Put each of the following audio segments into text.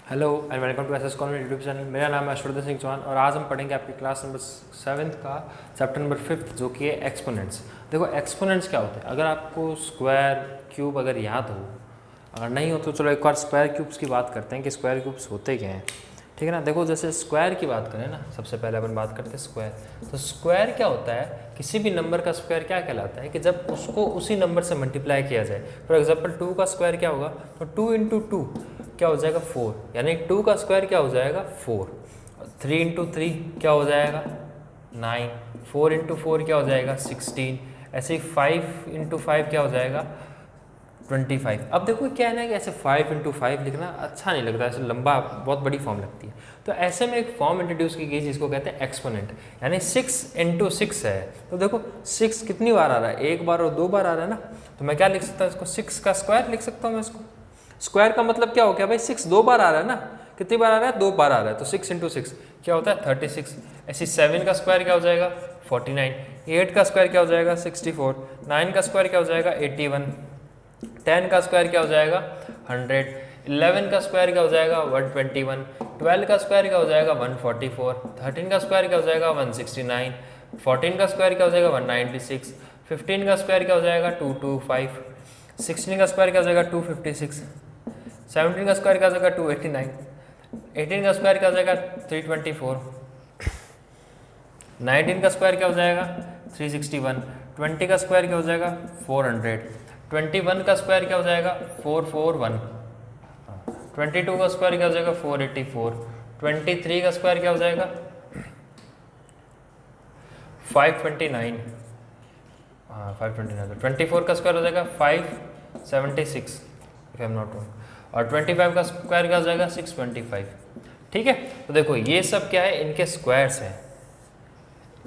Hello and welcome to SS corner YouTube channel. मेरा नाम है अश्वर्धन सिंह चौहान और आज हम पढ़ेंगे आपकी क्लास नंबर 7th का चैप्टर नंबर 5 जो कि है एक्सपोनेंट्स। देखो एक्सपोनेंट्स क्या होते हैं, अगर आपको स्क्वायर क्यूब अगर याद हो, अगर नहीं हो तो चलो एक बार स्क्वायर क्यूब्स की बात करते हैं कि स्क्वायर क्यूब्स होते क्या हैं। ठीक है ना। देखो जैसे स्क्वायर की बात करें ना, सबसे पहले अपन बात करते हैं स्क्वायर। तो स्क्वायर क्या होता है, किसी भी नंबर का स्क्वायर क्या कहलाता है कि जब उसको उसी नंबर से मल्टीप्लाई किया जाए। फॉर एग्जाम्पल 2 का स्क्वायर क्या होगा, तो 2 इंटू 2 क्या हो जाएगा 4, यानी 2 का स्क्वायर क्या हो जाएगा 4। 3 इंटू 3 क्या हो जाएगा 9। 4 इंटू 4 क्या हो जाएगा 16। ऐसे ही 5 इंटू 5 क्या हो जाएगा 25। अब देखो क्या है ना कि ऐसे 5 इंटू 5 लिखना अच्छा नहीं लगता, ऐसे लंबा बहुत बड़ी फॉर्म लगती है। तो ऐसे में एक फॉर्म इंट्रोड्यूस की गई जिसको कहते हैं एक्सपोनेंट, यानी 6 इंटू 6 है। तो देखो 6 कितनी बार आ रहा है, एक बार और दो बार आ रहा है ना। तो मैं क्या लिख सकता हूँ इसको, 6 का स्क्वायर लिख सकता हूँ मैं इसको। स्क्वायर का मतलब क्या हो गया भाई, 6 दो बार आ रहा है ना। कितनी बार आ रहा है, दो बार आ रहा है। तो 6 इंटू 6 क्या होता है 36। ऐसे 7 का स्क्वायर क्या हो जाएगा 49। 8 का स्क्वायर क्या हो जाएगा 64। 9 का स्क्वायर क्या हो जाएगा 81। 10 का स्क्वायर क्या हो जाएगा 100। 11 का स्क्वायर क्या हो जाएगा 121। 12 का स्क्वायर क्या हो जाएगा 144। 13 का स्क्वायर क्या हो जाएगा 169। 14 का स्क्वायर क्या हो जाएगा 196। 15 का स्क्वायर क्या हो जाएगा 225। 16 का स्क्वायर क्या हो जाएगा 256। 17 का स्क्वायर क्या हो जाएगा 289। 18 का स्क्वायर क्या हो जाएगा 324। 19 का स्क्वायर क्या हो जाएगा 361। 20 का स्क्वायर क्या हो जाएगा 400। 21 का स्क्वायर क्या हो जाएगा 441। 22 का स्क्वायर क्या हो जाएगा 484। 23 का स्क्वायर क्या हो जाएगा 529। हाँ 529। 24 का स्क्वायर हो जाएगा 576 if I am not wrong. और 25 का स्क्वायर क्या हो जाएगा 625। ठीक है। तो देखो ये सब क्या है, इनके स्क्वायर्स हैं।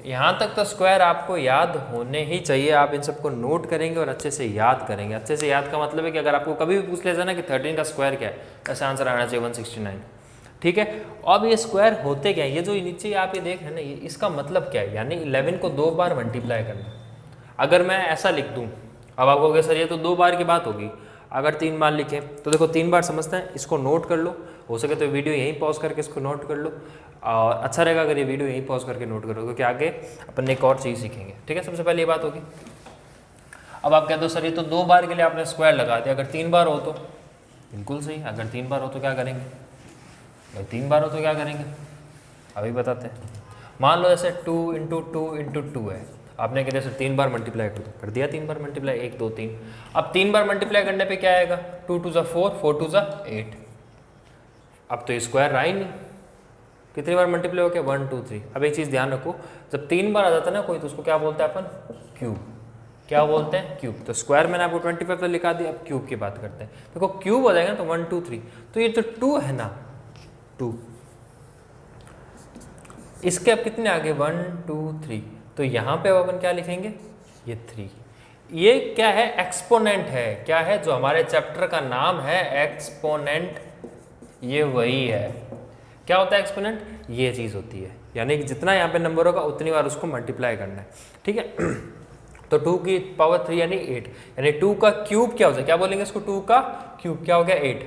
यहाँ तक तो स्क्वायर आपको याद होने ही चाहिए। आप इन सबको नोट करेंगे और अच्छे से याद करेंगे। अच्छे से याद का मतलब है कि अगर आपको कभी भी पूछ लिया जाए ना कि 13 का स्क्वायर क्या है, ऐसा आंसर आना चाहिए 169। ठीक है। अब ये स्क्वायर होते क्या है, ये जो नीचे आप ये देख रहे हैं ना, ये इसका मतलब क्या है, यानी 11 को दो बार मल्टीप्लाई करना। अगर मैं ऐसा लिख दूँ, अब आप कहोगे सर ये तो दो बार की बात होगी। अगर 3 बार लिखें तो देखो 3 बार समझते हैं, इसको नोट कर लो। हो सके तो वीडियो यहीं पॉज करके इसको नोट कर लो, और अच्छा रहेगा अगर ये वीडियो यहीं पॉज करके नोट करो, क्योंकि आगे अपन एक और चीज़ सीखेंगे। ठीक है, सबसे पहले ये बात होगी। अब आप कहते हो सर ये तो दो बार के लिए आपने स्क्वायर लगा दिया, अगर 3 बार हो तो बिल्कुल सही। अगर 3 बार हो तो क्या करेंगे भाई, 3 बार हो तो क्या करेंगे अभी बताते हैं। मान लो जैसे 2 इंटू 2 इंटू 2 है, आपने कहते सर 3 बार मल्टीप्लाई कर दिया 3 बार मल्टीप्लाई, 1 2 3। अब 3 बार मल्टीप्लाई करने पे क्या आएगा 2 2 ज़ा 4, 4 2 ज़ा 8। अब तो ये स्क्वायर रहा ही नहीं। कितनी बार मल्टीप्लाई हो गया 1 2 3। अब एक चीज़ ध्यान रखो, जब 3 बार आ जाता है ना कोई, तो उसको क्या बोलते हैं अपन क्यूब। क्या बोलते हैं क्यूब। तो स्क्वायर मैंने आपको 25 तो लिखा दिया, अब क्यूब की बात करते हैं। देखो क्यूब हो जाएगा ना तो 1 2 3। तो ये जो 2 है ना 2, इसके अब कितने आगे 1 2 3। तो यहाँ पे अब अपन क्या लिखेंगे ये 3। ये क्या है एक्सपोनेंट है। क्या है जो हमारे चैप्टर का नाम है एक्सपोनेंट, ये वही है। क्या होता है एक्सपोनेंट, ये चीज़ होती है, यानी कि जितना यहाँ पे नंबर होगा उतनी बार उसको मल्टीप्लाई करना है। ठीक है। तो 2 की पावर 3 यानी 8, यानी 2 का क्यूब क्या हो जाए, क्या बोलेंगे इसको 2 का क्यूब क्या हो गया 8।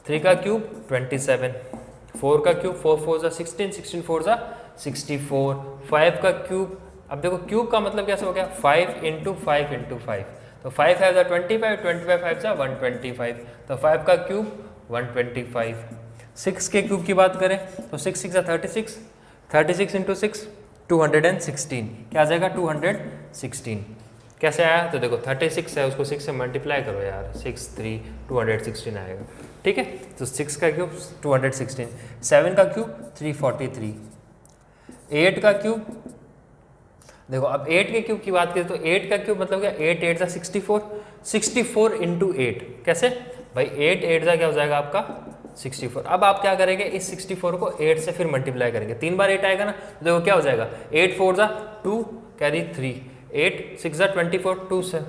3 का क्यूब 27। 4 का क्यूब 4 4 ज़ा 16, 16 4 ज़ा 64। 5 का क्यूब, अब देखो क्यूब का मतलब कैसे हो गया 5 इंटू 5 इंटू 5। तो 5 5 ज़ा 25, 25 5 ज़ा 125। तो 5 का क्यूब 125। 6 के क्यूब की बात करें तो 6 6 ज़ा 36। 36 इंटू 6 216। क्या आ जाएगा 216। कैसे आया, तो देखो 36 है उसको 6 से मल्टीप्लाई करो यार, 6 3 216 आएगा। ठीक है। तो 6 का क्यूब 216। 7 का क्यूब 343। 8 का क्यूब, देखो अब 8 के क्यूब की बात करें तो 8 का क्यूब मतलब क्या 8 8 ज़ा 64। 64 इंटू 8 कैसे भाई, 8 8 ज़ा क्या हो जाएगा आपका 64। अब आप क्या करेंगे इस 64 को 8 से फिर मल्टीप्लाई करेंगे, 3 बार 8 आएगा ना, तो देखो क्या हो जाएगा 8 4 ज़ा 2 कैरी 3। 8 6 ज़ा 24 2 से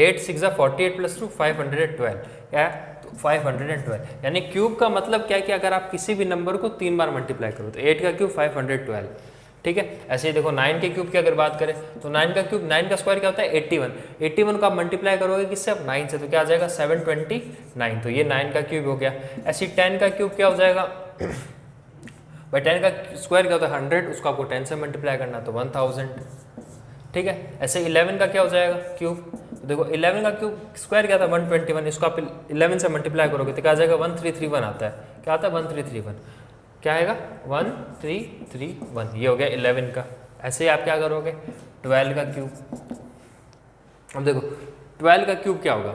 8 6 ज़ा 48 प्लस 2 512। क्या है तो 512, यानी क्यूब का मतलब क्या है कि अगर आप किसी भी नंबर को 3 बार मल्टीप्लाई करो तो 8 का क्यूब 512। ठीक है। ऐसे ही देखो 9 के क्यूब की अगर बात करें तो 9 का क्यूब, 9 का स्क्वायर क्या होता है 81, 81 को आप मल्टीप्लाई करोगे किससे, अब 9 से, तो क्या आ जाएगा 729, तो ये 9 का क्यूब हो गया। ऐसे 10 का क्यूब क्या हो जाएगा भाई 10 का स्क्वायर क्या होता है 100, उसको आपको 10 से मल्टीप्लाई करना तो 1000, ठीक है। ऐसे 11 का क्या हो जाएगा क्यूब, तो देखो 11 का क्यूब स्क्वायर क्या था 121, इसको आप 11 से मल्टीप्लाई करोगे तो क्या आ जाएगा 1331 आता है, क्या आता है 1331, क्या आएगा 1331, ये हो गया 11 का। ऐसे ही आप क्या करोगे 12 का क्यूब, अब देखो 12 का क्यूब क्या होगा,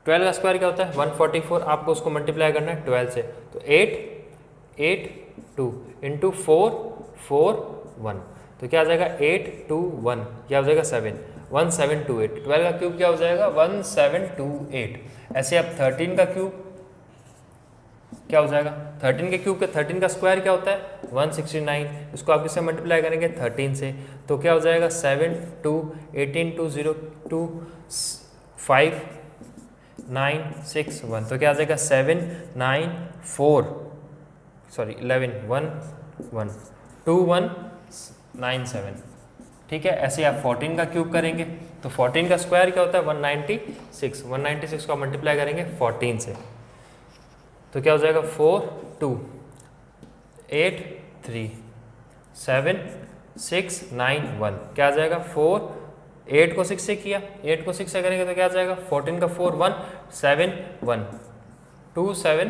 12 का स्क्वायर क्या होता है 144, आपको उसको मल्टीप्लाई करना है 12 से, तो 882 इंटू 441, तो क्या आ जाएगा 821, क्या हो जाएगा 1728, 12 का क्यूब क्या हो जाएगा 1728। ऐसे अब 13 का क्यूब क्या हो जाएगा, 13 के क्यूब के 13 का स्क्वायर क्या होता है 169, इसको आप किससे मल्टीप्लाई करेंगे 13 से, तो क्या हो जाएगा 7 2 18 2 0 2 5 9 6 1, तो क्या आ जाएगा 7 9 4 सॉरी 11 1 1 2 1 9 7, ठीक है। ऐसे आप 14 का क्यूब करेंगे तो 14 का स्क्वायर क्या होता है 196, 196 को मल्टीप्लाई करेंगे 14 से, तो क्या हो जाएगा 4 2 8 3 7 6 9 1, क्या आ जाएगा 4 8 को 6 से किया, 8 को 6 से करेंगे तो क्या आ जाएगा 14 का 4 1 7 1 2 7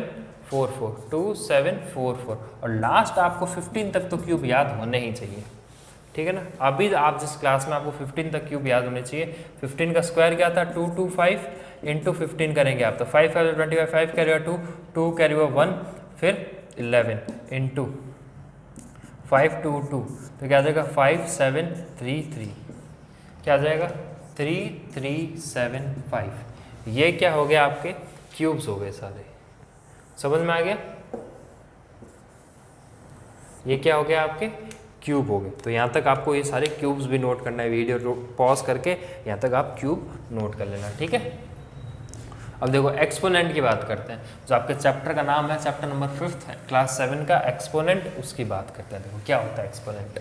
4 4 2 7 4 4, और लास्ट आपको 15 तक तो क्यूब याद होने ही चाहिए, ठीक है ना। अभी आप जिस क्लास में आपको 15 तक क्यूब याद होने चाहिए, 15 का स्क्वायर क्या था 225 इंटू 15 करेंगे आप, तो 5 5 25, 5 कैरी 2 2 कैरी 1, फिर 11 इंटू 5 2 2, तो क्या आ जाएगा 5733, क्या आ जाएगा 3375, ये क्या हो गया आपके क्यूब्स हो गए सारे, समझ में आ गया, ये क्या हो गया आपके क्यूब हो गए। तो यहाँ तक आपको ये सारे क्यूब्स भी नोट करना है, वीडियो पॉज करके यहाँ तक आप क्यूब नोट कर लेना, ठीक है। अब देखो एक्सपोनेंट की बात करते हैं, जो आपके चैप्टर का नाम है, चैप्टर नंबर 5 है क्लास 7 का एक्सपोनेंट, उसकी बात करते हैं। देखो क्या होता है एक्सपोनेंट,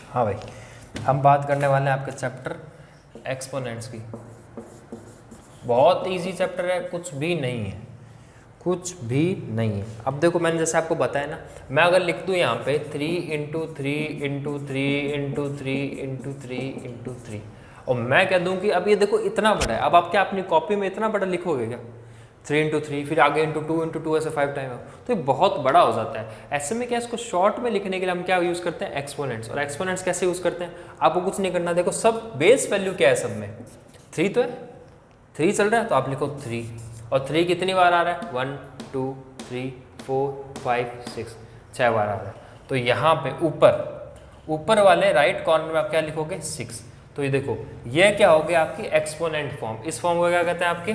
हाँ भाई हम बात करने वाले हैं आपके चैप्टर एक्सपोनेंट्स की। बहुत इजी चैप्टर है, कुछ भी नहीं है, कुछ भी नहीं है। अब देखो मैंने जैसे आपको बताया ना, मैं अगर लिख दूँ यहाँ पे 3 into 3 into 3 into 3 into 3 into 3, और मैं कह दूँ कि अब ये देखो इतना बड़ा है, अब आप क्या अपनी कॉपी में इतना बड़ा लिखोगे क्या 3 इंटू 3, फिर आगे इंटू 2 ऐसे 5 टाइम, तो ये बहुत बड़ा हो जाता है। ऐसे में क्या इसको शॉर्ट में लिखने के लिए हम क्या यूज़ करते हैं एक्सपोनेंट्स। और एक्सपोनेंट्स कैसे यूज़ करते हैं, आपको कुछ नहीं करना, देखो सब बेस वैल्यू क्या है, सब में 3 तो है, 3 चल रहा है तो आप लिखो 3, और 3 कितनी बार आ रहा है 1 2 3 4 5 6, 6 बार आ रहा है। तो यहाँ पे ऊपर वाले राइट कॉर्नर में आप क्या लिखोगे 6, तो ये देखो ये क्या हो गया आपकी एक्सपोनेंट फॉर्म। इस फॉर्म को क्या कहते हैं आपके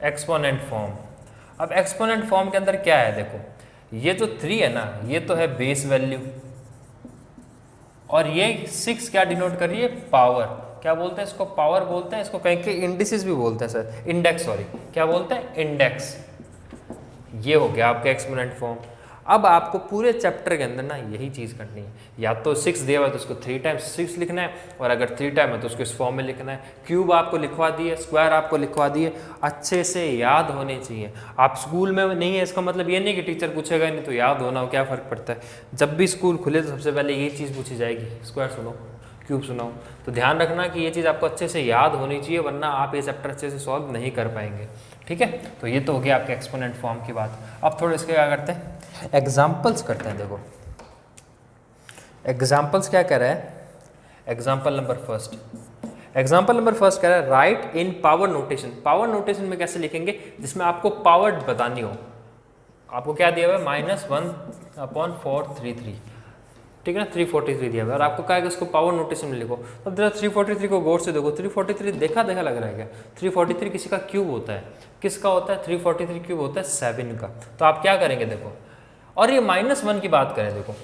एक्सपोनेंट फॉर्म। अब एक्सपोनेंट फॉर्म के अंदर क्या है, देखो ये जो 3 है ना, ये तो है बेस वैल्यू, और ये 6 क्या डिनोट कर रही है पावर, क्या बोलते हैं इसको पावर बोलते हैं, इसको कहीं के इंडिसेस भी बोलते हैं सर, इंडेक्स, सॉरी क्या बोलते हैं इंडेक्स। ये हो गया आपका एक्सपोनेंट फॉर्म। अब आपको पूरे चैप्टर के अंदर ना यही चीज़ करनी है, या तो 6 दिया हुआ है तो उसको 3 टाइम्स 6 लिखना है, और अगर 3 टाइम है तो उसको इस फॉर्म में लिखना है। क्यूब आपको लिखवा दिए, स्क्वायर आपको लिखवा दिए, अच्छे से याद होने चाहिए। आप स्कूल में नहीं है इसका मतलब ये नहीं कि टीचर पूछेगा नहीं तो याद होना हो, क्या फ़र्क पड़ता है। जब भी स्कूल खुले तो सबसे पहले ये चीज़ पूछी जाएगी, स्क्वायर सुनो क्यूब सुनाओ। तो ध्यान रखना कि ये चीज़ आपको अच्छे से याद होनी चाहिए, वरना आप ये चैप्टर अच्छे से सॉल्व नहीं कर पाएंगे, ठीक है। तो ये तो हो गया आपके एक्सपोनेंट फॉर्म की बात। अब थोड़ा इसके क्या करते हैं एग्जाम्पल्स करते हैं। देखो एग्जाम्पल्स क्या कह रहा है, example number first, example number first कह रहा है राइट इन पावर नोटेशन। पावर नोटेशन में कैसे लिखेंगे, जिसमें आपको पावर बतानी हो। आपको क्या दिया हुआ है -1/433, ठीक है ना, 343 दिया हुआ है, और आपको कहा है कि इसको पावर नोटेशन में लिखो। तो जरा 343 को गौर से देखो, 343 देखा लग रहा है क्या, 343 किसी का क्यूब होता है, किसका होता है 343 क्यूब होता है 7 का। तो आप क्या करेंगे देखो, और ये -1 की बात करें, देखो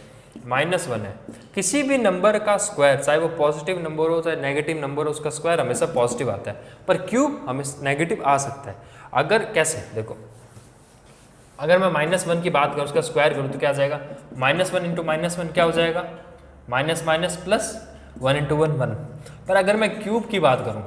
-1 है, किसी भी नंबर का स्क्वायर, चाहे वो पॉजिटिव नंबर हो चाहे नेगेटिव नंबर हो, उसका स्क्वायर हमेशा पॉजिटिव आता है, पर क्यूब हमें नेगेटिव आ सकता है। अगर कैसे देखो अगर मैं -1 की बात करूँ, उसका स्क्वायर करूँ तो क्या आ जाएगा, -1 इंटू -1 क्या हो जाएगा, माइनस माइनस प्लस 1 इंटू 1 1। पर अगर मैं क्यूब की बात करूँ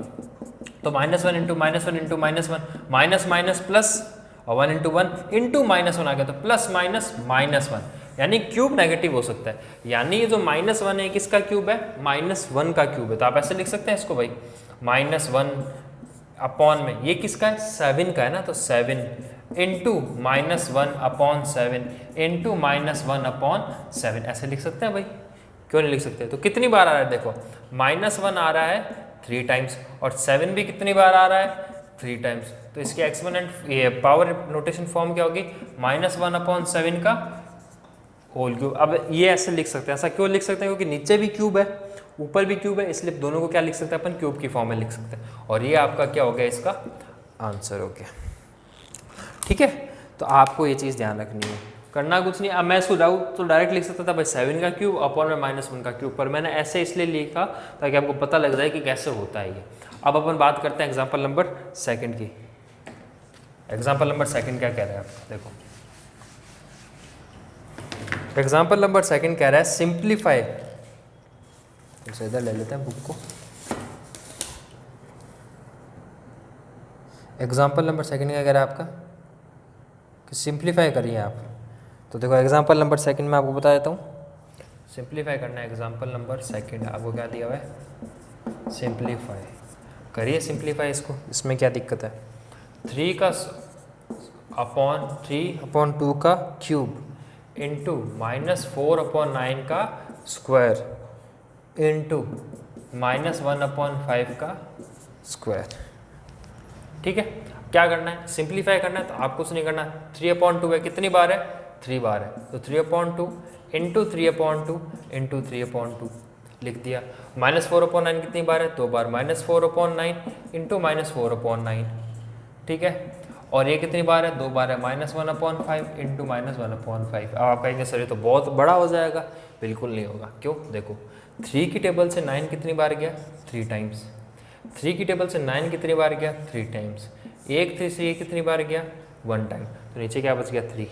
तो -1 into -1 into -1 minus minus plus और 1 इंटू 1 इंटू -1 आ गया तो प्लस माइनस -1, यानी क्यूब नेगेटिव हो सकता है। यानी ये जो -1 है किसका क्यूब है, -1 का क्यूब है। तो आप ऐसे लिख सकते हैं इसको भाई, -1 अपॉन में ये किसका है, 7 का है ना, तो 7 इंटू -1 अपॉन 7 इंटू -1 अपॉन 7 ऐसे लिख सकते हैं भाई, क्यों नहीं लिख सकते। तो कितनी बार आ रहा है देखो, -1 आ रहा है 3 टाइम्स और 7 भी कितनी बार आ रहा है 3 टाइम्स। तो इसकी एक्सपोनेंट ये पावर नोटेशन फॉर्म क्या होगी, -1 अपॉन 7 का होल क्यूब। अब ये ऐसे लिख सकते हैं, ऐसा क्यों लिख सकते हैं, क्योंकि नीचे भी क्यूब है ऊपर भी क्यूब है, इसलिए दोनों को क्या लिख सकते हैं अपन, क्यूब की फॉर्म में लिख सकते हैं। और ये आपका क्या हो गया, इसका आंसर हो गया। ठीक है, तो आपको ये चीज़ ध्यान रखनी है, करना कुछ नहीं। अब मैं इसको तो डायरेक्ट लिख सकता था भाई 7 का क्यूब अपॉन में -1 का क्यूब, पर मैंने ऐसे इसलिए लिखा ताकि आपको पता लग जाए कि कैसे होता है ये। अब अपन बात करते हैं एग्जाम्पल नंबर 2 की। एग्जाम्पल नंबर 2 क्या कह रहा है आप देखो, एग्जाम्पल नंबर 2 कह रहा है सिंप्लीफाई। तो इधर ले लेते हैं बुक को। एग्जाम्पल नंबर 2 क्या कह रहा है आपका कि सिंप्लीफाई करिए आप। तो देखो एग्जाम्पल नंबर 2 में आपको बता देता हूँ, सिंप्लीफाई करना है। एग्जाम्पल नंबर 2 आपको क्या दिया हुआ है, सिंप्लीफाई करिए, सिंप्लीफाई इसको। इसमें क्या दिक्कत है, 3 का अपॉन 3/2 का क्यूब इंटू -4/9 का स्क्वायर इंटू -1/5 का स्क्वायर। ठीक है, क्या करना है, सिंप्लीफाई करना है। तो आपको कुछ नहीं करना, 3/2 है, कितनी बार है 3 बार है, तो 3/2 इंटू 3/2 इंटू 3/2 लिख दिया। -4/9 कितनी बार है, 2 बार, -4/9 इंटू -4/9। ठीक है, और ये कितनी बार है, 2 बार है, -1/5 इंटू -1/5। अब आप कहेंगे सर ये तो बहुत बड़ा हो जाएगा, बिल्कुल नहीं होगा। क्यों, देखो 3 की टेबल से 9 कितनी बार गया, 3 टाइम्स। 3 की टेबल से 9 कितनी बार गया, 3 टाइम्स। 1 3 से ये कितनी बार गया, 1 टाइम, तो नीचे क्या बच गया 3।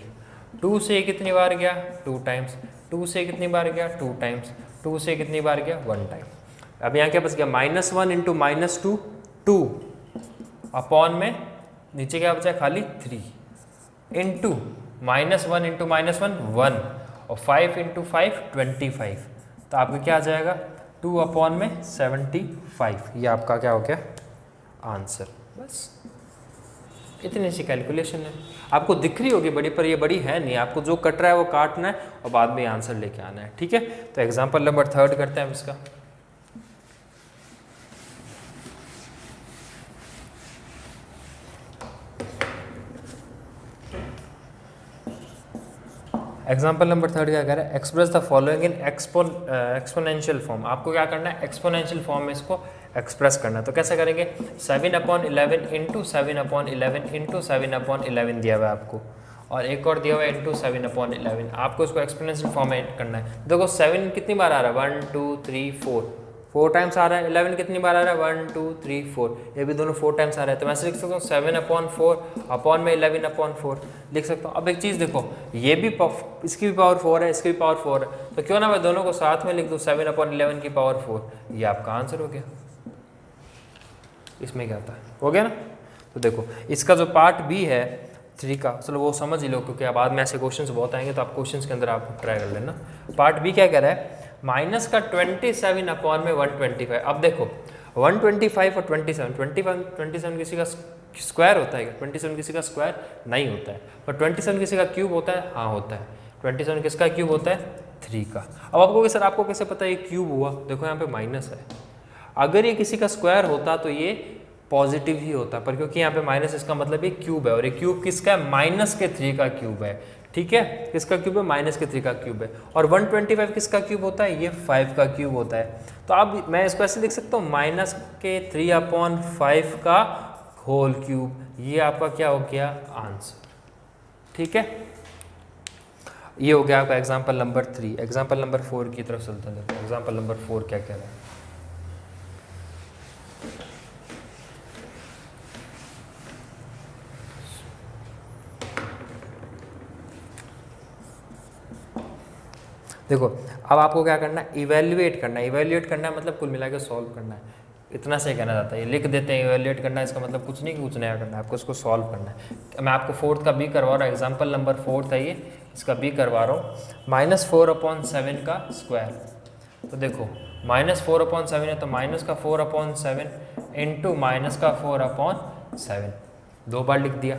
2 से कितनी बार गया, 2 टाइम्स। 2 से कितनी बार गया, 2 टाइम्स। 2 से कितनी बार गया, 1 टाइम। अब यहाँ क्या बच गया, -1 इंटू -2 2 अपॉन में नीचे क्या बचा, खाली 3 इंटू -1 इंटू -1 1 और 5 इंटू 5 25। तो आपका क्या आ जाएगा, 2 अपॉन में 75। ये आपका क्या हो गया आंसर। बस इतनी सी कैलकुलेशन है, आपको दिख रही होगी बड़ी, पर ये बड़ी है नहीं। आपको जो कट रहा है वो काटना है और बाद में आंसर लेके आना है। ठीक है, तो एग्जाम्पल नंबर 3 करते हैं हम इसका। एग्जाम्पल नंबर 3 क्या कह रहा है, express the following in exponential form. आपको क्या करना है, एक्सपोनेंशियल फॉर्म में इसको एक्सप्रेस करना है। तो कैसे करेंगे, 7/11 इंटू 7/11 इंटू 7/11 दिया हुआ है आपको, और एक और दिया हुआ है इंटू 7/11। आपको इसको एक्सपोनेंशियल फॉर्म में करना है। देखो 7 कितनी बार आ रहा है, 1 2 3 4 टाइम्स आ रहा है। 11 कितनी बार आ रहा है, 1 2 3 4, ये भी दोनों 4 टाइम्स आ रहा है। तो मैं ऐसे लिख सकता हूँ 7/4 अपॉन में 11/4 लिख सकता हूँ। अब एक चीज़ देखो, ये भी इसकी भी पावर 4 है, इसकी भी पावर 4 है, तो क्यों ना मैं दोनों को साथ में लिख दूँ 7/11 की पावर 4। ये आपका आंसर हो गया। इसमें क्या होता है, हो गया ना। तो देखो इसका जो पार्ट बी है 3 का, चलो वो समझ ही लो, क्योंकि अब बाद में ऐसे क्वेश्चंस बहुत आएंगे, तो आप क्वेश्चंस के अंदर आप ट्राई कर लेना। पार्ट बी क्या कह रहा है, माइनस का 27 अपॉन में 125। अब देखो 125 और 27 किसी का स्क्वायर होता है क्या, 27 किसी का स्क्वायर नहीं होता है, पर 27 किसी का क्यूब होता है, हाँ होता है। 27 किसका क्यूब होता है, 3 का। अब आपको सर आपको कैसे पता है ये क्यूब हुआ, देखो यहाँ पे माइनस है। अगर ये किसी का स्क्वायर होता तो ये पॉजिटिव ही होता, पर क्योंकि यहाँ पे माइनस, इसका मतलब ये क्यूब है, और ये क्यूब किसका है, -3 का क्यूब है। ठीक है, किसका क्यूब है, -3 का क्यूब है। और 125 किसका क्यूब होता है, ये 5 का क्यूब होता है। तो अब मैं इसको ऐसे लिख सकता हूँ -3/5 का होल क्यूब। ये आपका क्या हो गया आंसर। ठीक है, ये हो गया आपका एग्जाम्पल नंबर 3। एग्जाम्पल नंबर 4 की तरफ चलते हैं। देखो एग्जाम्पल नंबर 4 क्या कह रहा है, देखो अब आपको क्या करना है, इवेल्युएट करना है। इवेल्युएट करना है मतलब कुल मिला के सॉल्व करना है, इतना से कहना जाता है। ये लिख देते हैं इवेल्युएट करना है, इसका मतलब कुछ नहीं कि कुछ नया करना है, आपको इसको सॉल्व करना है। मैं आपको फोर्थ का बी करवा रहा हूँ, एग्जाम्पल नंबर 4 है ये, इसका बी करवा रहा हूँ। -4/7 का स्क्वायर। तो देखो -4/7 है तो माइनस का 4/7 इंटू माइनस का 4/7, 2 बार लिख दिया।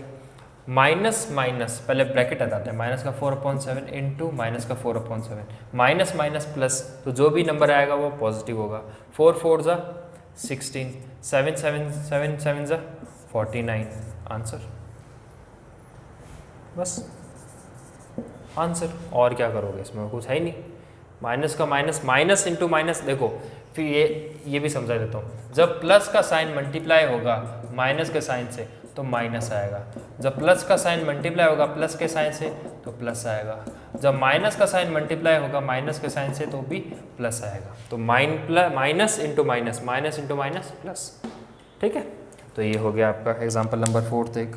माइनस माइनस पहले ब्रैकेट हटाते हैं, माइनस का 4/7 इंटू माइनस का 4/7, माइनस माइनस प्लस, तो जो भी नंबर आएगा वो पॉजिटिव होगा। 4 4 जा 16, 7 7 7 7 जा 49, आंसर, बस आंसर। और क्या करोगे इसमें, कुछ है ही नहीं। माइनस का माइनस, माइनस इंटू माइनस, देखो फिर ये भी समझा देता हूँ। जब प्लस का साइन मल्टीप्लाई होगा माइनस के साइन से तो माइनस आएगा, जब प्लस का साइन मल्टीप्लाई होगा प्लस के साइन से तो प्लस आएगा, जब माइनस का साइन मल्टीप्लाई होगा माइनस के साइन से तो भी प्लस आएगा। तो minus into minus, minus into minus plus, ठीक है। तो ये हो गया आपका एग्जाम्पल नंबर 4। एक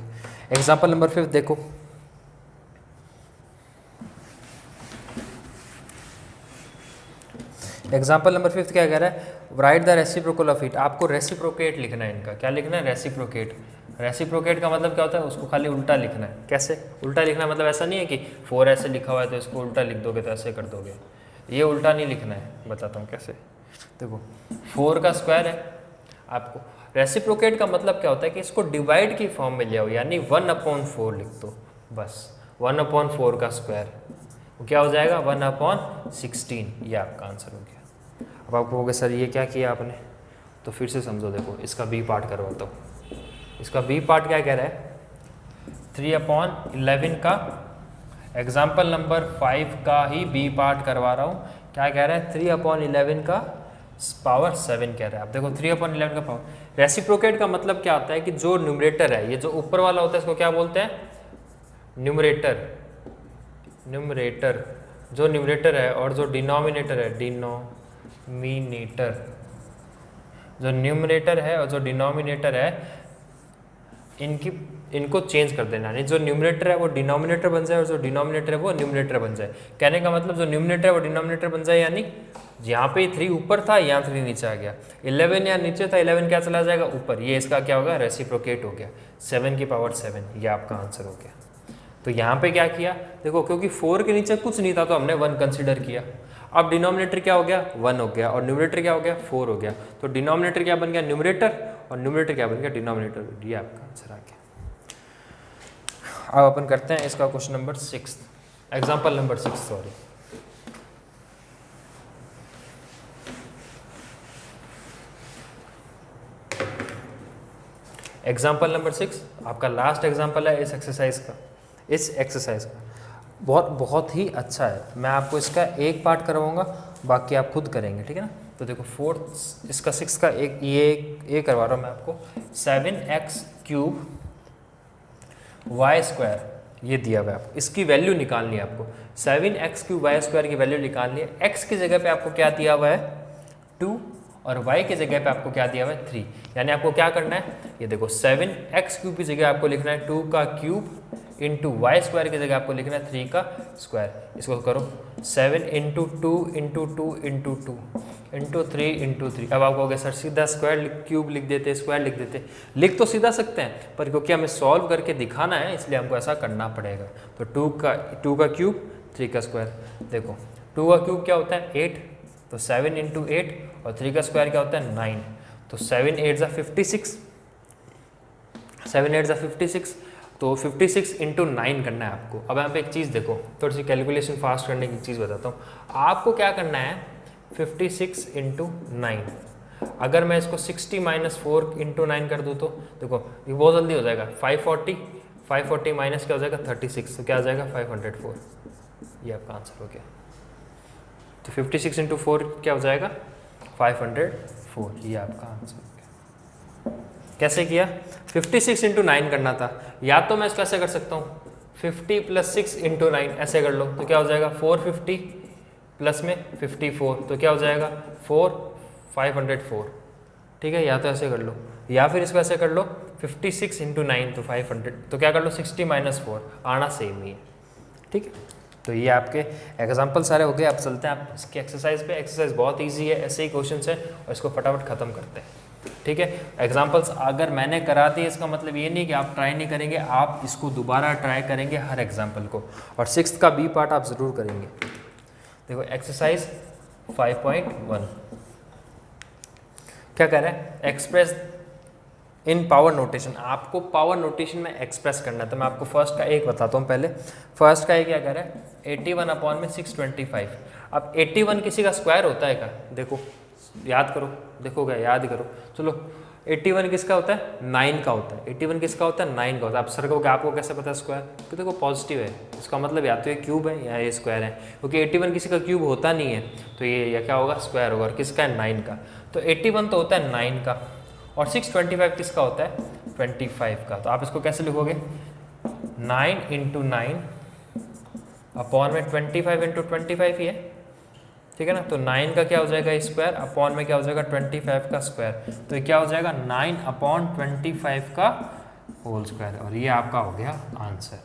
एग्जाम्पल नंबर 5 देखो। एग्जाम्पल नंबर 5 क्या कह रहा है, right the reciprocal of it. आपको रेसिप्रोकेट लिखना है इनका, क्या लिखना है, रेसिप्रोकेट। रेसिप्रोकेट का मतलब क्या होता है, उसको खाली उल्टा लिखना है। कैसे उल्टा लिखना है, मतलब ऐसा नहीं है कि 4 ऐसे लिखा हुआ है तो इसको उल्टा लिख दोगे तो ऐसे कर दोगे, ये उल्टा नहीं लिखना है। बताता हूँ कैसे। देखो 4 का स्क्वायर है, आपको रेसिप्रोकेट का मतलब क्या होता है कि इसको डिवाइड की फॉर्म में ले आओ, यानी 1/4 लिख दो, बस 1/4 का स्क्वायर, वो क्या हो जाएगा 1/16, ये आपका आंसर हो गया। अब आप कहोगे सर ये क्या किया आपने, तो फिर से समझो। देखो इसका बी पार्ट करवाता हूँ। इसका बी पार्ट क्या कह रहा है, 3/11 का, एग्जाम्पल नंबर 5 का ही बी पार्ट करवा रहा हूँ। क्या कह रहा है, 3/11 का पावर 7 कह रहा है। अब देखो 3/11 का पावर, रेसिप्रोकेट का मतलब क्या होता है कि जो न्यूमरेटर है, ये जो ऊपर वाला होता है इसको क्या बोलते हैं, न्यूमरेटर। न्यूमरेटर, जो न्यूमरेटर है, और जो डिनोमिनेटर है, डिनोमिनेटर, जो न्यूमरेटर है और जो डिनोमिनेटर है, इनको चेंज कर देना, यानी जो न्यूमरेटर है वो डिनोमिनेटर बन जाए और जो डिनोमिनेटर है वो न्यूमरेटर बन जाए। कहने का मतलब जो न्यूमरेटर है वो डिनोमिनेटर बन जाए, यानी यहाँ पे 3 ऊपर था, यहाँ 3 नीचे आ गया, 11 यहाँ नीचे था, 11 क्या चला जाएगा ऊपर, ये इसका क्या होगा, रेसिप्रोकेट हो गया, 7 की पावर 7, ये आपका आंसर हो गया। तो यहाँ पे क्या किया, देखो क्योंकि 4 के नीचे कुछ नहीं था तो हमने 1 कंसिडर किया। अब डिनोमिनेटर क्या हो गया, 1 हो गया, और न्यूमरेटर क्या हो गया, 4 हो गया। तो डिनोमिनेटर क्या बन गया, न्यूमरेटर, और न्यूमरेटर क्या बन गया, डिनोमिनेटर। ये आपका आंसर आ गया। अब अपन करते हैं इसका question number 6, example number 6, sorry. Example number 6 आपका लास्ट एग्जाम्पल है इस एक्सरसाइज का। इस एक्सरसाइज का बहुत ही अच्छा है। मैं आपको इसका एक पार्ट करवाऊंगा, बाकी आप खुद करेंगे, ठीक है ना। तो देखो 4th इसका 6 का ये करवा रहा हूँ मैं आपको। 7x³ y², ये दिया हुआ है आपको, इसकी वैल्यू निकालनी है आपको। 7x³ y² की वैल्यू निकालनी है। x की जगह पे आपको क्या दिया हुआ है, 2, और y की जगह पे आपको क्या दिया हुआ है, 3। यानी आपको क्या करना है, ये देखो 7x³ की जगह आपको लिखना है 2 का क्यूब, इंटू y² की जगह आपको लिखना है 3 का स्क्वायर। इसको करो 7 into 2 into 2 into 2 into 3 into 3। अब आप कहोगे सर सीधा स्क्वायर क्यूब लिख देते, स्क्वायर लिख देते। लिख तो सीधा सकते हैं, पर क्योंकि हमें सॉल्व करके दिखाना है इसलिए हमको ऐसा करना पड़ेगा। तो 2 का क्यूब, 3 का स्क्वायर। देखो 2 का क्यूब क्या होता है, 8, तो 7 इंटू 8, और 3 का स्क्वायर क्या होता है, 9। तो 7 8 ज़ा 56, 7 8 ज़ा 56, तो 56 इंटू 9 करना है आपको। अब यहाँ पे एक चीज़ देखो, थोड़ी सी कैलकुलेशन फास्ट करने की चीज़ बताता हूँ आपको। क्या करना है, 56 इंटू 9, अगर मैं इसको 60 माइनस 4 इंटू 9 कर दूँ तो देखो ये बहुत जल्दी हो जाएगा। 540 माइनस क्या हो जाएगा, 36, तो क्या आ जाएगा 504। ये आपका आंसर हो गया। तो 56 इंटू 4 क्या हो जाएगा, 504। ये आपका आंसर हो गया। कैसे किया, 56 इंटू 9 करना था, या तो मैं इसको ऐसे कर सकता हूँ 50 प्लस 6 इंटू 9, ऐसे कर लो तो क्या हो जाएगा 450 प्लस में 54, तो क्या हो जाएगा 504, ठीक है। या तो ऐसे कर लो, या फिर इसको ऐसे कर लो 56 इंटू 9 तो 500, तो क्या कर लो 60 माइनस 4, आना सेम ही है, ठीक है। तो ये आपके एग्जाम्पल सारे हो गए। अब चलते हैं आप इसकी एक्सरसाइज पे। एक्सरसाइज बहुत इजी है, ऐसे ही क्वेश्चन है और इसको फटाफट ख़त्म करते हैं, ठीक है। एग्जाम्पल्स अगर मैंने करा दिए इसका मतलब ये नहीं कि आप ट्राई नहीं करेंगे, आप इसको दोबारा ट्राई करेंगे हर एग्जाम्पल को, और 6th का बी पार्ट आप ज़रूर करेंगे। देखो एक्सरसाइज 5.1 क्या कह रहा है, एक्सप्रेस इन पावर नोटेशन। आपको पावर नोटेशन में एक्सप्रेस करना है, तो मैं आपको फर्स्ट का एक बताता हूँ पहले। फर्स्ट का एक क्या कह रहा है, 81/625। अब 81 किसी का स्क्वायर होता है क्या, देखो याद करो, देखोगे याद करो, चलो 81 किसका होता है, 9 का होता है। 81 किसका होता है, 9 का होता है। आप सर कहोगे आपको कैसे पता है स्क्वायर, तो देखो पॉजिटिव है, इसका मतलब या तो ये क्यूब है या ये स्क्वायर है, क्योंकि 81 किसी का क्यूब होता नहीं है, तो ये या क्या होगा, स्क्वायर होगा। और किसका है, 9 का। तो 81 तो होता है 9 का, और 625 किसका होता है, 25 का। तो आप इसको कैसे लिखोगे, 9 × 9 अपॉन में 25 × 25 ही है, ठीक है ना। तो 9 का क्या हो जाएगा स्क्वायर, अपॉन में क्या हो जाएगा 25 का स्क्वायर, तो ये क्या हो जाएगा 9/25 का होल स्क्वायर, और ये आपका हो गया आंसर,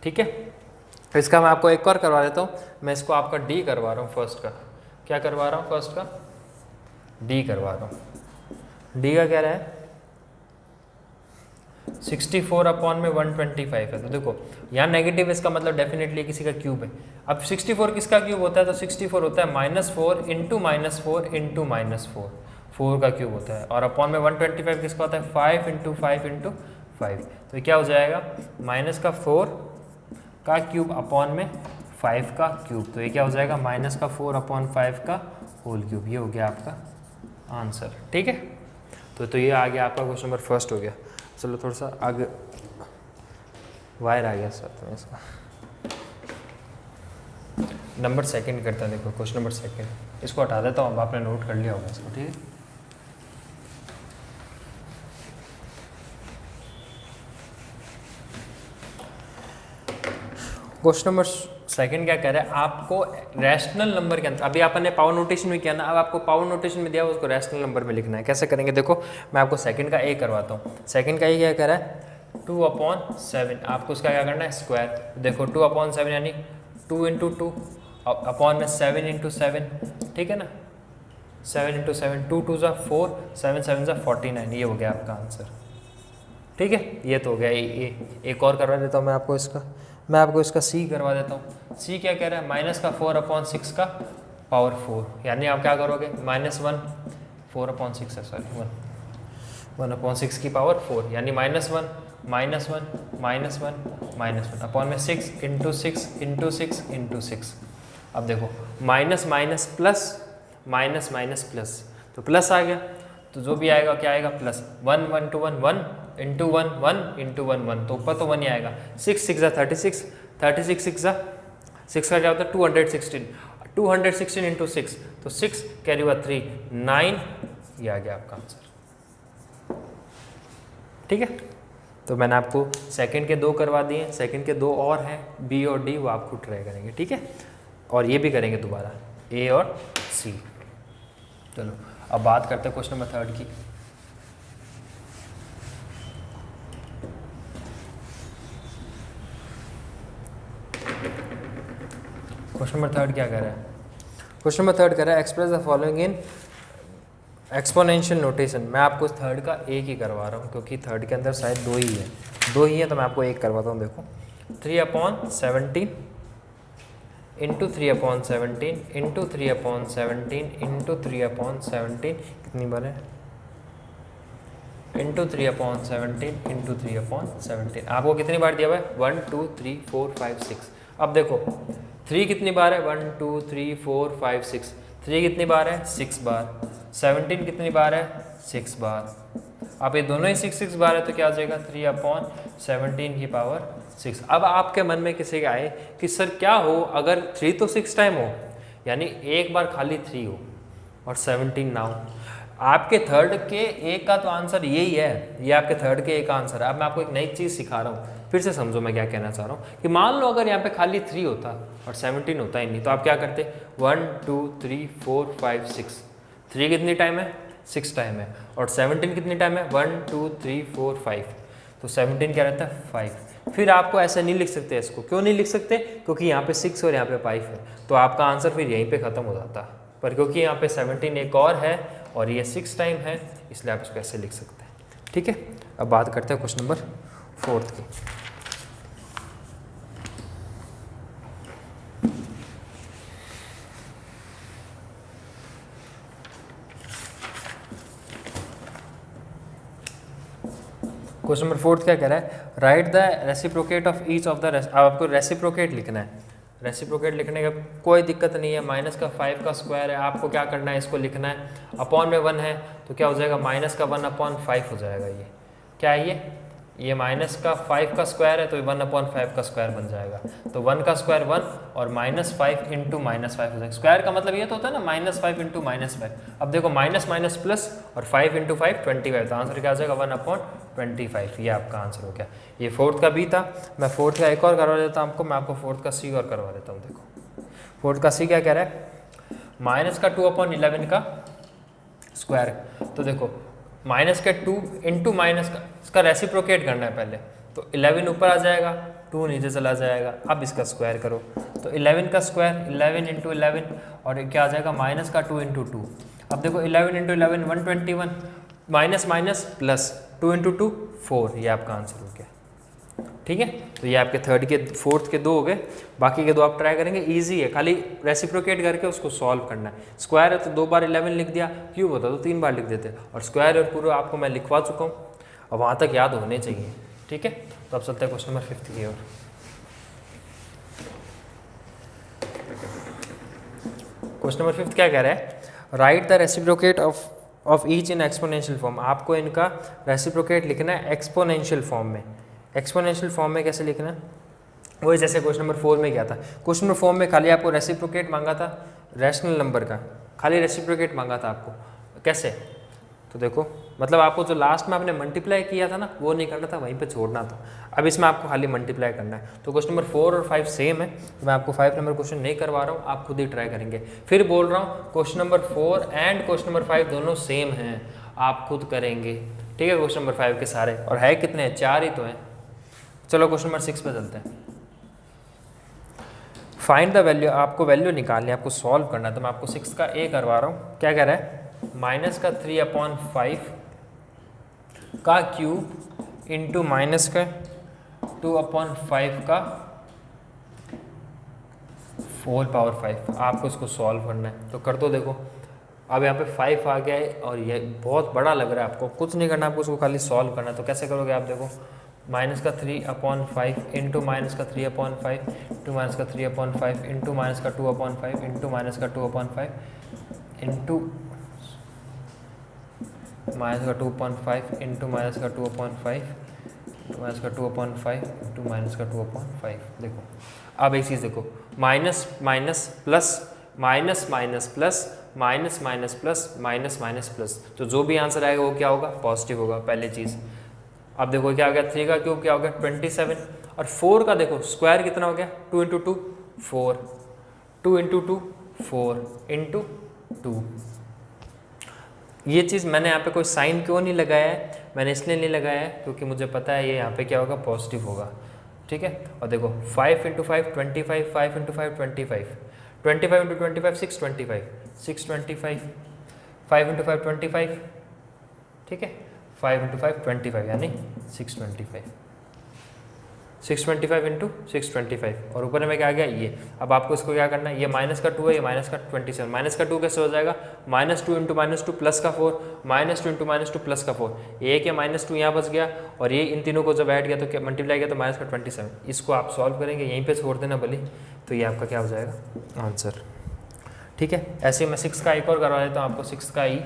ठीक है। तो इसका मैं आपको एक और करवा देता हूँ, मैं इसको आपका डी करवा रहा हूँ फर्स्ट का। क्या करवा रहा हूँ, फर्स्ट का डी करवा रहा हूँ। डी का क्या रहा है, 64/125 है। तो देखो यहाँ नेगेटिव, इसका मतलब डेफिनेटली किसी का क्यूब है। अब 64 किसका क्यूब होता है, तो 64 होता है -4 × -4 × -4, 4 का क्यूब होता है। और अपॉन में 125 किसका होता है, 5 × 5 × 5। तो क्या हो जाएगा, -4 का क्यूब अपॉन में 5 का क्यूब, तो ये क्या हो जाएगा -4/5 का होल क्यूब। ये हो गया आपका आंसर, ठीक है। तो ये आ गया आपका क्वेश्चन नंबर फर्स्ट हो गया। चलो थोड़ा सा आगे, वायर आ गया सर, तो इसका नंबर सेकंड करता है। देखो क्वेश्चन नंबर सेकंड, इसको हटा देता हूँ, अब आपने नोट कर लिया होगा इसको, ठीक है। क्वेश्चन नंबर सेकंड क्या कह रहा है, आपको रैशनल नंबर के अंदर, अभी आपने पावर नोटेशन में किया ना, अब आपको पावर नोटेशन में दिया उसको रैशनल नंबर में लिखना है। कैसे करेंगे, देखो मैं आपको सेकंड का ए करवाता हूँ। सेकंड का ए क्या कह रहा है, 2/7, आपको उसका क्या करना है, स्क्वायर। देखो 2/7 यानी 2 × 2 अपॉन में 7 × 7, ठीक है ना, 7 × 7, 2 2 = 4, 7 7 = 49, ये हो गया आपका आंसर, ठीक है। ये तो हो गया एक और करवा देता हूँ मैं आपको इसका, मैं आपको इसका सी करवा देता हूँ। सी क्या कह रहा है, -4/6 का पावर 4, यानी आप क्या करोगे, -1 4/6 है, सॉरी 1/6 की पावर 4, यानी -1 -1 -1 अपॉन में 6 × 6 × 6 × 6। अब देखो minus minus plus, minus minus plus, तो प्लस आ गया, तो जो भी आएगा क्या आएगा, प्लस 1 1 2 1 1 × 1 1 × 1 1, तो ऊपर तो 1 ही आएगा। 6 6 = 36, 36 6 6 का क्या होता है 216, 216 × 6, तो 6 कैरी हुआ 3 9, ये आ गया आपका आंसर, ठीक है। तो मैंने आपको सेकंड के 2 करवा दिए, सेकंड के 2 और हैं, बी और डी, वो आपको ट्राई करेंगे, ठीक है। और ये भी करेंगे दोबारा, ए और सी। चलो अब बात करते हैं क्वेश्चन नंबर 3 की। क्वेश्चन नंबर 3 क्या कह रहा है, क्वेश्चन नंबर 3 कह रहा है express the following in exponential notation. मैं आपको थर्ड का एक ही करवा रहा हूँ, क्योंकि थर्ड के अंदर शायद 2 ही है, 2 ही है, तो मैं आपको एक करवाता हूँ। देखो 3/17 × 3/17 × 3/17 × 3/17 कितनी बार है, × 3/17 × 3/17, आपको कितनी बार दिया हुआ है, 1 2 3 4 5 6। अब देखो 3 कितनी बार है, 1 2 3 4 5 6, 3 कितनी बार है, 6 बार, 17 कितनी बार है, 6 बार। अब ये दोनों ही 6 6 बार है, तो क्या हो जाएगा 3/17 की पावर 6। अब आपके मन में किसी का आए कि सर क्या हो अगर 3 तो 6 टाइम हो, यानी एक बार खाली 3 हो और 17 ना हो। आपके थर्ड के एक का तो आंसर यही है, ये आपके थर्ड के एक का आंसर है। अब मैं आपको एक नई चीज़ सिखा रहा हूँ, फिर से समझो मैं क्या कहना चाह रहा हूँ कि मान लो अगर यहाँ पे खाली 3 होता और 17 होता ही नहीं, तो आप क्या करते, 1 2 3 4 5 6, 3 कितनी टाइम है, 6 टाइम है, और 17 कितनी टाइम है, 1 2 3 4 5, तो 17 क्या रहता है 5, फिर आपको ऐसे नहीं लिख सकते इसको। क्यों नहीं लिख सकते? क्योंकि यहाँ पे 6 और यहाँ पे 5 है, तो आपका आंसर फिर यहीं पे ख़त्म हो जाता है। पर क्योंकि यहाँ पे 17 एक और है और ये 6 टाइम है, इसलिए आप इसको ऐसे लिख सकते हैं। ठीक है, अब बात करते हैं क्वेश्चन नंबर 4 की। क्वेश्चन नंबर 4 क्या कह रहा है? Right the reciprocate of each of the, आपको रेसिप्रोकेट लिखना है। रेसिप्रोकेट लिखने का कोई दिक्कत नहीं है, माइनस का 5 का स्क्वायर है, आपको क्या करना है, इसको लिखना है। अपॉन में 1 है तो क्या हो जाएगा, माइनस का 1/5 हो जाएगा। ये क्या है, ये माइनस का 5 का स्क्वायर है तो 1/5 का स्क्वायर बन जाएगा। तो 1 का स्क्वायर 1 और -5 इंटू -5 हो जाएगा। स्क्वायर का मतलब ये तो होता है ना, -5 इंटू -5। अब देखो माइनस माइनस प्लस और 5 इंटू 5 25, तो आंसर क्या आ जाएगा 1/25। ये आपका आंसर हो गया। ये 4th का बी था। मैं 4th का एक और करवा देता हूँ आपको, मैं आपको 4th का सी और करवा देता हूँ। देखो 4th का सी क्या कह रहा है, माइनस का 2/11 का स्क्वायर। तो देखो माइनस के 2 इंटू माइनस का, इसका रेसिप्रोकेट करना है पहले, तो 11 ऊपर आ जाएगा, 2 नीचे चला जाएगा। अब इसका स्क्वायर करो तो 11 का स्क्वायर 11 इंटू 11 और क्या आ जाएगा, माइनस का 2 इंटू 2। अब देखो 11 into 11 121, minus minus plus 2 into 2 4, ये आपका आंसर हो गया। ठीक है, तो ये आपके 3rd के 4th के 2 हो गए। बाकी के 2 आप ट्राई करेंगे, इजी है, खाली रेसिप्रोकेट करके उसको सॉल्व करना है। स्क्वायर है तो 2 बार 11 लिख दिया, क्यूब होता तो 3 बार लिख देते, और स्क्वायर और पूरा आपको मैं लिखवा चुका हूँ, अब वहाँ तक याद होने चाहिए। ठीक है, तो अब चलते हैं क्वेश्चन नंबर 5 की ओर। क्वेश्चन नंबर 5 क्या कह रहा है, right the reciprocate of each in exponential form. आपको इनका रेसिप्रोकेट लिखना है एक्सपोनेंशियल फॉर्म में। एक्सपोनेंशियल फॉर्म में कैसे लिखना है, वही जैसे क्वेश्चन नंबर 4 में क्या था। क्वेश्चन नंबर 4 में खाली आपको रेसिप्रोकेट मांगा था रैशनल नंबर का, खाली रेसिप्रोकेट मांगा था आपको। कैसे, तो देखो मतलब आपको जो लास्ट में आपने मल्टीप्लाई किया था ना, वो नहीं करना था, वहीं पे छोड़ना था। अब इसमें आपको खाली मल्टीप्लाई करना है। तो क्वेश्चन नंबर 4 और 5 सेम है, तो मैं आपको 5 नंबर क्वेश्चन नहीं करवा रहा हूँ, आप खुद ही ट्राई करेंगे। फिर बोल रहा हूँ question number 4 and question number 5 दोनों सेम हैं, आप खुद करेंगे। ठीक है, क्वेश्चन नंबर 5 के सारे, और है कितने हैं, 4 ही तो हैं। चलो क्वेश्चन नंबर 6 पे चलते हैं। फाइंड द वैल्यू, आपको वैल्यू निकालनी है, आपको सॉल्व करना है। तो मैं आपको 6 का ए करवा रहा हूँ। क्या कह रहा है, माइनस का 3/5 का क्यूब इंटू माइनस का 2/5 का 4/5। आपको इसको सॉल्व करना है, तो कर दो। देखो अब यहाँ पे 5 आ गया है और ये बहुत बड़ा लग रहा है, आपको कुछ नहीं करना, आपको उसको खाली सॉल्व करना है। तो कैसे करोगे आप, देखो माइनस का 3/5 इंटू माइनस का 3/5 इंटू माइनस का 3/5 इंटू माइनस का 2/5 इंटू माइनस का 2/5 इंटू माइनस का 2/5 इंटू माइनस का 2/5 इंटू माइनस का 2/5 इंटू माइनस का 2/5। देखो अब एक चीज़ देखो, minus minus plus minus minus plus minus minus plus minus minus plus, तो जो भी आंसर आएगा वो क्या होगा, पॉजिटिव होगा, पहली चीज़। अब देखो क्या हो गया, 3 का क्यूब क्या हो गया 27, और 4 का देखो स्क्वायर कितना हो गया 2 इंटू 2 4, 2 इंटू 2 4 इंटू 2। ये चीज़ मैंने यहाँ पे कोई साइन क्यों नहीं लगाया है, मैंने इसलिए नहीं लगाया है क्योंकि मुझे पता है ये यहाँ पे क्या होगा, पॉजिटिव होगा। ठीक है, और देखो 5 इंटू 5 25, 5 इंटू 5 25, 25 इंटू 25 625, 625, 5 इंटू 5 25। ठीक है, 5 इंटू 5 25 यानी 625, 625 इंटू 625, और ऊपर में क्या आ गया ये। अब आपको इसको क्या करना है, ये माइनस का 2 है, ये माइनस का 27, माइनस का 2 कैसे हो जाएगा, -2 इंटू -2 प्लस का 4, -2 इंटू -2 प्लस का 4, ये क्या -2 यहाँ बच गया, और ये इन तीनों को जब ऐड किया तो क्या मल्टीप्लाई किया तो माइनस का 27। इसको आप सॉल्व करेंगे, यहीं पर छोड़ देना भली, तो ये आपका क्या हो जाएगा आंसर। ठीक है, ऐसे मैं 6 का एक और करवा देता हूँ आपको, 6 का ई।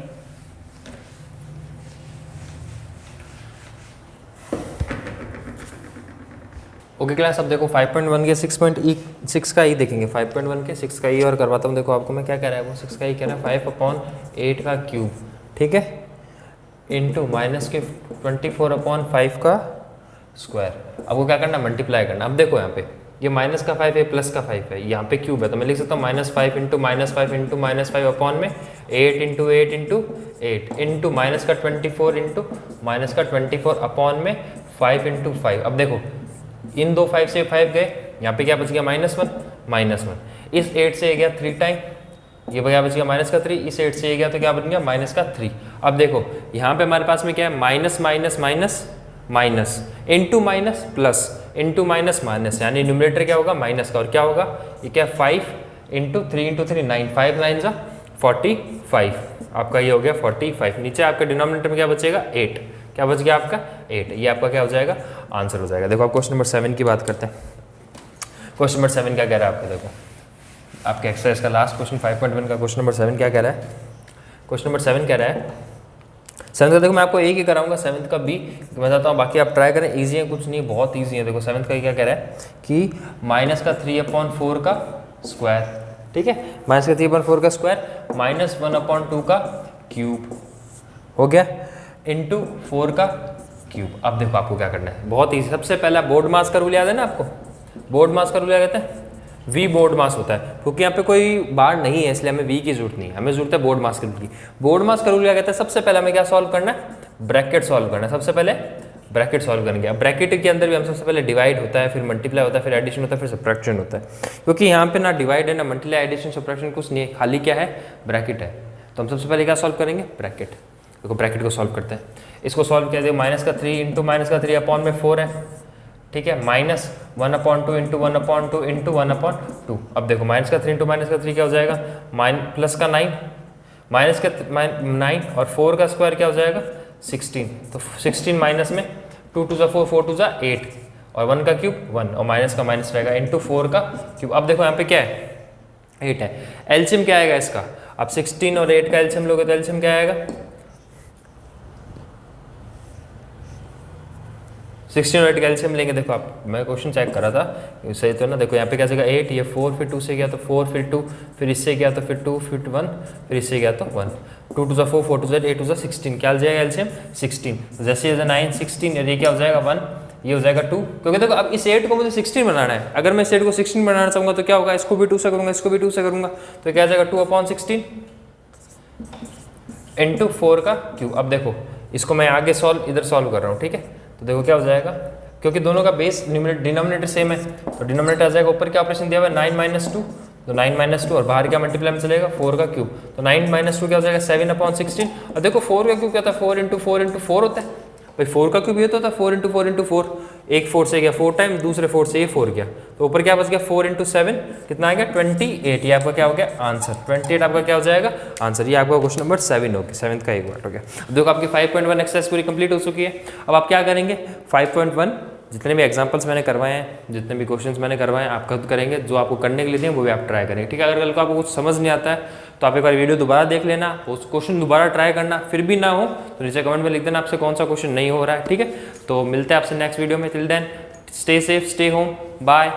ओके क्लास, अब देखो 5.1 के 6 का ई देखेंगे, 5.1 के 6 का ई और करवाता हूँ। देखो आपको मैं क्या कह रहा है, वो 6 का ई कह रहा है 5/8 का क्यूब, ठीक है, इंटू माइनस के 24/5 का स्क्वायर। अब वो क्या करना, मल्टीप्लाई करना। अब देखो यहाँ पे ये माइनस का 5 है, प्लस का 5 है, यहाँ पे क्यूब है, तो मैं लिख सकता हूँ -5 इंटू -5 इंटू -5 अपॉन में 8 इंटू 8 इंटू 8 इंटू माइनस का 24 इंटू माइनस का 24 अपॉन में 5 इंटू 5। अब देखो इन दो 5 से 5 गए, यहाँ पे क्या बच गया -1, इस 8 से ये गया 3 टाइम, ये क्या बच गया -3, इस 8 से ये गया तो क्या बन गया -3। अब देखो यहाँ पे हमारे पास में क्या है minus minus minus minus into minus plus into minus minus, यानी न्यूमरेटर क्या होगा माइनस का, और क्या होगा ये क्या 5 इंटू 3 9, 5 9 जा 45, आपका ये हो गया 45। नीचे आपका डिनोमिनेटर में क्या बचेगा 8, क्या बच गया आपका 8, ये आपका क्या हो जाएगा आंसर हो जाएगा। देखो आप क्वेश्चन नंबर 7 की बात करते हैं। क्वेश्चन नंबर 7 क्या कह रहा है आपका, देखो आपके एक्सरसाइज का लास्ट क्वेश्चन 5.1 का क्वेश्चन नंबर 7 क्या कह रहा है। क्वेश्चन नंबर 7 कह रहा है, 7 का देखो मैं आपको एक ही कराऊंगा, 7 का भी मैं बताता हूँ, बाकी आप ट्राई करें, ईजी है कुछ नहीं बहुत ईजी है। देखो 7 का क्या कह रहा है कि -3/4 का स्क्वायर, ठीक है, -3/4 का स्क्वायर -1/2 का क्यूब हो गया इंटू 4 का क्यूब। अब देखो आपको क्या करना है, बहुत ईजी। सबसे पहला बोर्ड मास का रूल याद है ना आपको, बोर्ड मास का रूल क्या कहते हैं, V बोर्ड मास होता है, क्योंकि यहाँ पे कोई बार नहीं है इसलिए हमें V की जरूरत नहीं है, हमें जरूरत है बोर्ड मास की। बोर्ड मास का रूल क्या कहता है, सबसे पहले हमें क्या सॉल्व करना है, ब्रैकेट सॉल्व करना है। सबसे पहले ब्रैकेट सॉल्व करेंगे। अब ब्रैकेट के अंदर भी हम सबसे पहले डिवाइड होता है, फिर मल्टीप्लाई होता है, फिर एडिशन होता है, फिर सब्ट्रैक्शन होता है। क्योंकि यहाँ पे ना डिवाइड है ना मल्टीप्लाई एडिशन सब्ट्रैक्शन कुछ नहीं है, खाली क्या है ब्रैकेट है। तो हम सबसे पहले क्या सॉल्व करेंगे ब्रैकेट। देखो ब्रैकेट को सॉल्व करते हैं, इसको सॉल्व किया जाएगा -3 इंटू -3 अपॉन में 4 है, ठीक है, -1/2 इंटू 1/2 इंटू 1/2। अब देखो -3 इंटू -3 क्या हो जाएगा, प्लस का 9, माइनस का 9 और 4 का स्क्वायर क्या हो जाएगा 16। तो 16 माइनस में 2 2 4 4 2 8 और 1 का क्यूब 1 और माइनस का माइनस रहेगा इंटू 4 का क्यूब। अब देखो यहाँ पे क्या है 8 है, एलसीएम क्या आएगा इसका, अब 16 और 8 का एलसीएम लोगे तो एलसीएम क्या आएगा 16 और 8 का एलसीएम लेंगे। देखो आप मैं क्वेश्चन चेक करा था सही तो ना, देखो यहाँ पे क्या जगह 8, ये 4 फिर 2 से गया तो 4 फिर 2 फिर इससे गया तो फिर 2 फिर 1 फिर इससे गया तो 1, 2 2 4 4 2 8 2 16, क्या हो जाएगा एलसीएम 16। जैसे 9 16 और ये क्या हो जाएगा 1, ये हो जाएगा 2। क्योंकि देखो अब इस 8 को मुझे 16 बनाना है, अगर मैं इस 8 को 16 बनाना चाहूँगा तो क्या होगा, इसको भी 2 से करूँगा इसको भी 2 से करूँगा तो क्या हो जाएगा 2/16 इंटू 4 का क्यूब। अब देखो इसको मैं आगे इधर सॉल्व कर रहा हूँ, ठीक है, तो देखो क्या हो जाएगा, क्योंकि दोनों का बेस डिनोमिनेटर सेम है तो डिनोमिनेटर आ जाएगा, ऊपर क्या ऑपरेशन दिया हुआ है 9 - 2 तो 9 - 2 और बाहर क्या मल्टीप्लाई में चलेगा 4 का क्यूब, तो 9 - 2 क्या हो जाएगा 7/16। और देखो 4 का क्यूब क्या होता है 4 इंटू 4 होता है भाई, 4 का क्यूब ये तो होता है 4 इंटू 4, एक 4 से गया 4 टाइम, दूसरे 4 से ये 4 गया तो ऊपर क्या बच गया 4 इंटू 7 कितना आ गया 28। ये आपका क्या हो गया आंसर 28 आपका क्या हो जाएगा आंसर। ये आपका क्वेश्चन नंबर 7 हो गया, 7 का एक वर्ड हो गया। देखो आपकी 5.1 एक्सरसाइज पूरी कंप्लीट हो चुकी है। अब आप क्या करेंगे 5.1 जितने भी एग्जांपल्स मैंने करवाए हैं, जितने भी क्वेश्चंस मैंने करवाए हैं आप खुद करेंगे, जो आपको करने के लिए दिए वो भी आप ट्राई करेंगे, ठीक है। अगर कल को आपको कुछ समझ नहीं आता है तो आप एक बार वीडियो दोबारा देख लेना, उस क्वेश्चन दोबारा ट्राई करना, फिर भी ना हो तो नीचे कमेंट में लिख देना आपसे कौन सा क्वेश्चन नहीं हो रहा है, ठीक है। तो मिलते हैं आपसे नेक्स्ट वीडियो में, till then stay safe stay home bye.